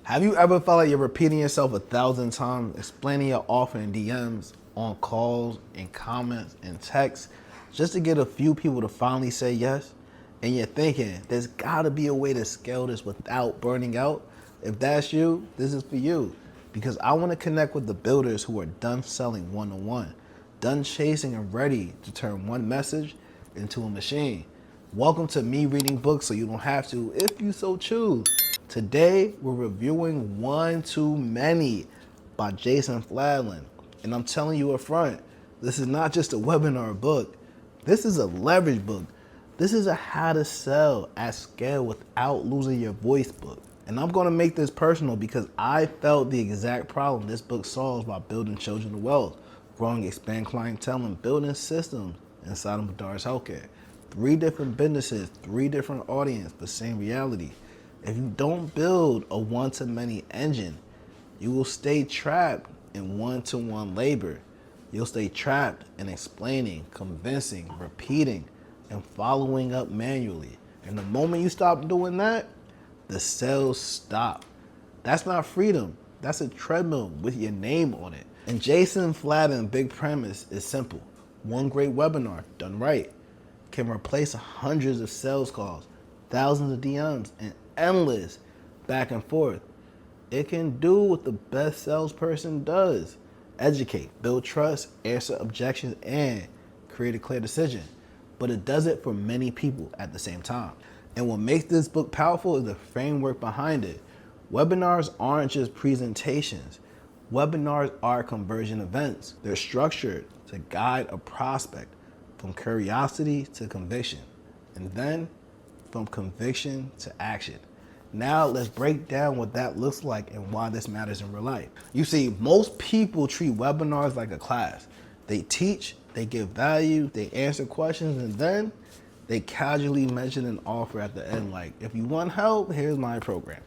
Have you ever felt like you're repeating yourself 1,000 times, explaining your offer in DMs, on calls, in comments, in texts, just to get a few people to finally say yes? And you're thinking, there's gotta be a way to scale this without burning out? If that's you, this is for you. Because I wanna connect with the builders who are done selling one-on-one, done chasing and ready to turn one message into a machine. Welcome to me reading books so you don't have to if you so choose. Today, we're reviewing One Too Many by Jason Fladlin. And I'm telling you up front, this is not just a webinar book. This is a leverage book. This is a how to sell at scale without losing your voice book. And I'm gonna make this personal because I felt the exact problem this book solves by building children of wealth, growing expand clientele, and building systems inside of Medar's Healthcare. 3 different businesses, 3 different audience, but same reality. If you don't build a one-to-many engine, you will stay trapped in one-to-one labor. You'll stay trapped in explaining, convincing, repeating, and following up manually. And the moment you stop doing that, the sales stop. That's not freedom. That's a treadmill with your name on it. And Jason Fladden's big premise is simple. One great webinar done right can replace hundreds of sales calls, thousands of DMs, and endless back and forth. It can do what the best salesperson does: educate, build trust, answer objections, and create a clear decision. But it does it for many people at the same time. And what makes this book powerful is the framework behind it. Webinars aren't just presentations. Webinars are conversion events. They're structured to guide a prospect from curiosity to conviction, and then from conviction to action. Now let's break down what that looks like and why this matters in real life. You see, most people treat webinars like a class. They teach, they give value, they answer questions, and then they casually mention an offer at the end like, if you want help, here's my program.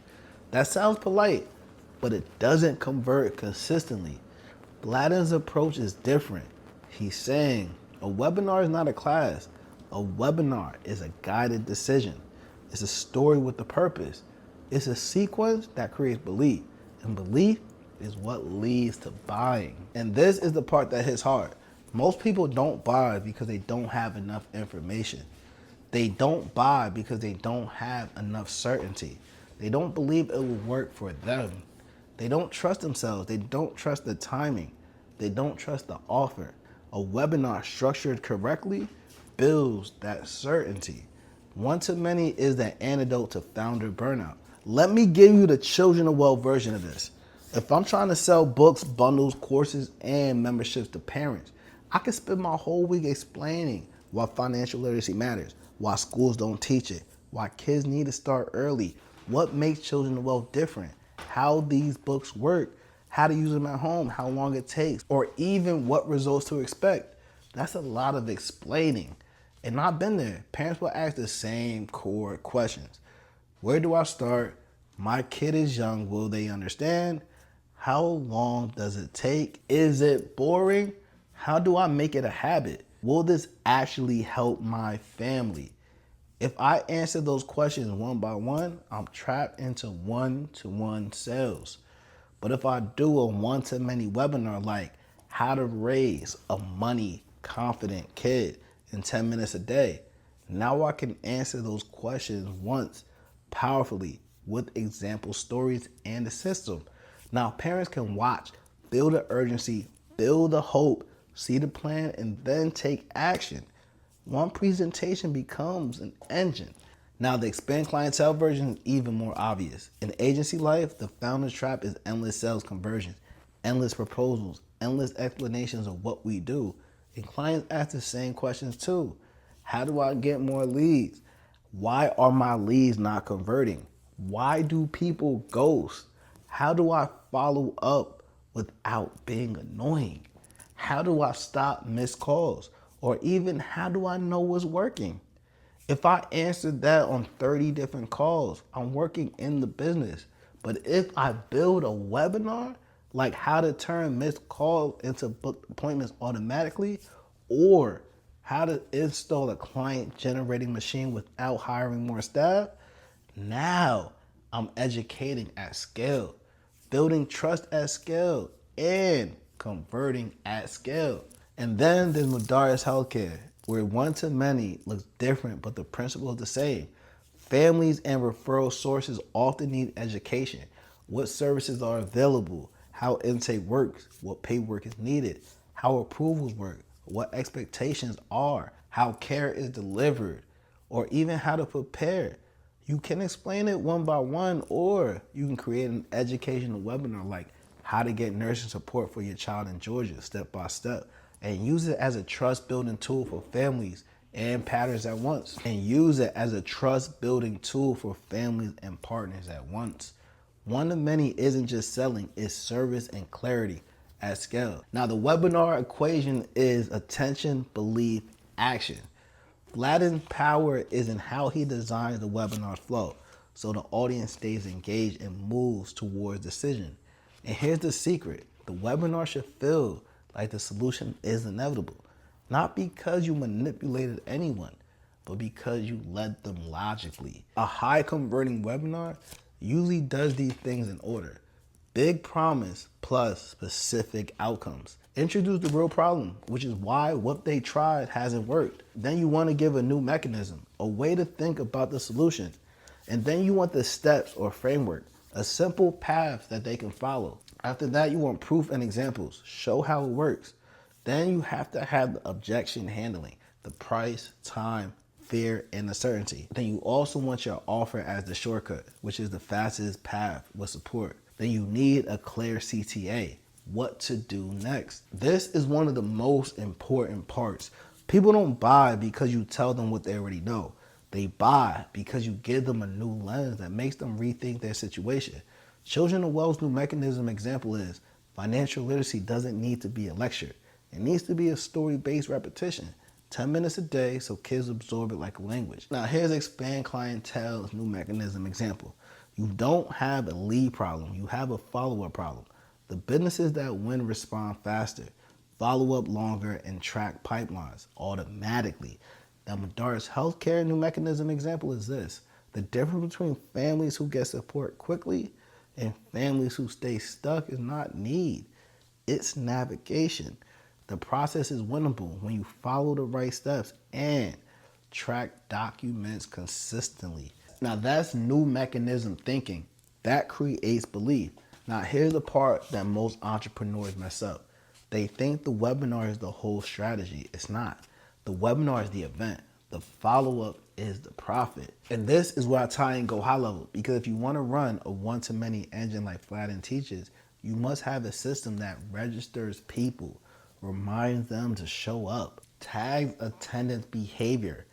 That sounds polite, but it doesn't convert consistently. Bladden's approach is different. He's saying a webinar is not a class. A webinar is a guided decision. It's a story with a purpose. It's a sequence that creates belief, and belief is what leads to buying. And this is the part that hits hard. Most people don't buy because they don't have enough information. They don't buy because they don't have enough certainty. They don't believe it will work for them. They don't trust themselves. They don't trust the timing. They don't trust the offer. A webinar structured correctly builds that certainty. One-to-many is the antidote to founder burnout. Let me give you the children of wealth version of this. If I'm trying to sell books, bundles, courses, and memberships to parents, I can spend my whole week explaining why financial literacy matters, why schools don't teach it, why kids need to start early, what makes children of wealth different, how these books work, how to use them at home, how long it takes, or even what results to expect. That's a lot of explaining. And I've been there. Parents will ask the same core questions. Where do I start? My kid is young. Will they understand? How long does it take? Is it boring? How do I make it a habit? Will this actually help my family? If I answer those questions one by one, I'm trapped into one-to-one sales. But if I do a one-to-many webinar like how to raise a money confident kid in 10 minutes a day, now I can answer those questions once powerfully with example stories and the system. Now parents can watch, build the urgency, build the hope, see the plan, and then take action. One presentation becomes an engine. Now the expand clientele version is even more obvious. In agency life, the founder's trap is endless sales conversions, endless proposals, endless explanations of what we do. And clients ask the same questions too. How do I get more leads? Why are my leads not converting? Why do people ghost? How do I follow up without being annoying? How do I stop missed calls? Or even how do I know what's working? If I answered that on 30 different calls, I'm working in the business. But if I build a webinar, like how to turn missed calls into booked appointments automatically, or how to install a client generating machine without hiring more staff, now I'm educating at scale, building trust at scale, and converting at scale. And then there's Madaris Healthcare, where one-to-many looks different, but the principle is the same. Families and referral sources often need education. What services are available, how intake works, what paperwork is needed, how approvals work, what expectations are, how care is delivered, or even how to prepare. You can explain it one by one, or you can create an educational webinar like how to get nursing support for your child in Georgia step by step, and use it as a trust building tool for families and partners at once. And use it as a trust building tool for families and partners at once. One of many isn't just selling, it's service and clarity at scale. Now, the webinar equation is attention, belief, action. Vladim's power is in how he designs the webinar flow so the audience stays engaged and moves towards decision. And here's the secret. The webinar should feel like the solution is inevitable. Not because you manipulated anyone, but because you led them logically. A high converting webinar usually does these things in order. Big promise plus specific outcomes. Introduce the real problem, which is why what they tried hasn't worked. Then you want to give a new mechanism, a way to think about the solution. And then you want the steps or framework, a simple path that they can follow. After that, you want proof and examples. Show how it works. Then you have to have the objection handling, the price, time, fear, and uncertainty. Then you also want your offer as the shortcut, which is the fastest path with support. Then you need a clear CTA, what to do next. This is one of the most important parts. People don't buy because you tell them what they already know. They buy because you give them a new lens that makes them rethink their situation. Children of Wealth's new mechanism example is financial literacy doesn't need to be a lecture. It needs to be a story-based repetition. 10 minutes a day so kids absorb it like a language. Now here's Expand Clientele's new mechanism example. You don't have a lead problem, you have a follow-up problem. The businesses that win respond faster, follow up longer, and track pipelines automatically. Now Madaris Healthcare new mechanism example is this. The difference between families who get support quickly and families who stay stuck is not need, it's navigation. The process is winnable when you follow the right steps and track documents consistently. Now that's new mechanism thinking. That creates belief. Now here's the part that most entrepreneurs mess up. They think the webinar is the whole strategy. It's not. The webinar is the event. The follow-up is the profit. And this is where I tie in Go High Level, because if you want to run a one-to-many engine like Flatten teaches, you must have a system that registers people, reminds them to show up, tags attendance behavior,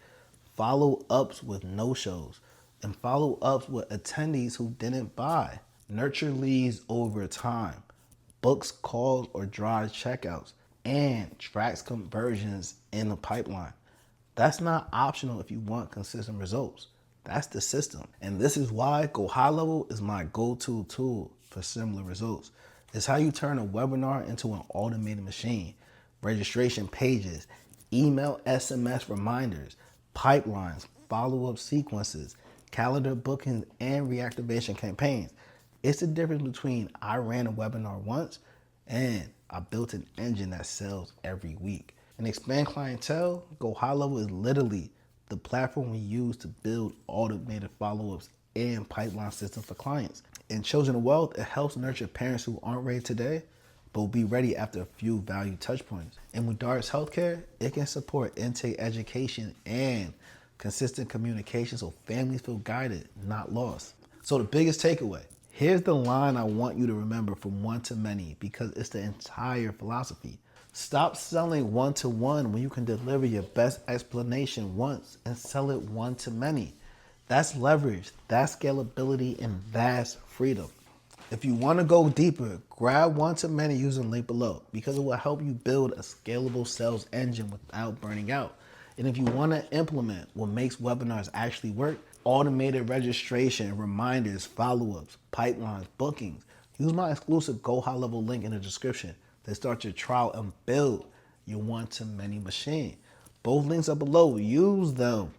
follow-ups with no-shows, and follow-ups with attendees who didn't buy, nurture leads over time, books calls or drives checkouts, and tracks conversions in the pipeline. That's not optional if you want consistent results. That's the system. And this is why Go High Level is my go-to tool for similar results. It's how you turn a webinar into an automated machine. Registration pages, email SMS reminders, pipelines, follow-up sequences, calendar bookings, and reactivation campaigns. It's the difference between I ran a webinar once and I built an engine that sells every week. And Expand Clientele, Go High Level is literally the platform we use to build automated follow-ups and pipeline systems for clients. In Children of Wealth, it helps nurture parents who aren't ready today, but will be ready after a few value touch points. And with Madaris Healthcare, it can support intake education and consistent communication so families feel guided, not lost. So the biggest takeaway, here's the line I want you to remember from one to many because it's the entire philosophy. Stop selling one-to-one when you can deliver your best explanation once and sell it one to many. That's leverage, that's scalability, and that's freedom. If you want to go deeper, grab one to many using the link below because it will help you build a scalable sales engine without burning out. And if you want to implement what makes webinars actually work, automated registration, reminders, follow-ups, pipelines, bookings, use my exclusive Go High Level link in the description to start your trial and build your one-to-many machine. Both links are below. Use them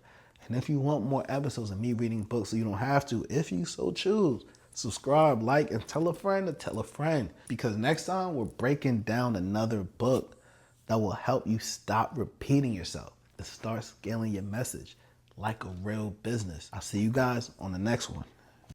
And if you want more episodes of me reading books so you don't have to, if you so choose, subscribe, like, and tell a friend to tell a friend. Because next time we're breaking down another book that will help you stop repeating yourself and start scaling your message like a real business. I'll see you guys on the next one.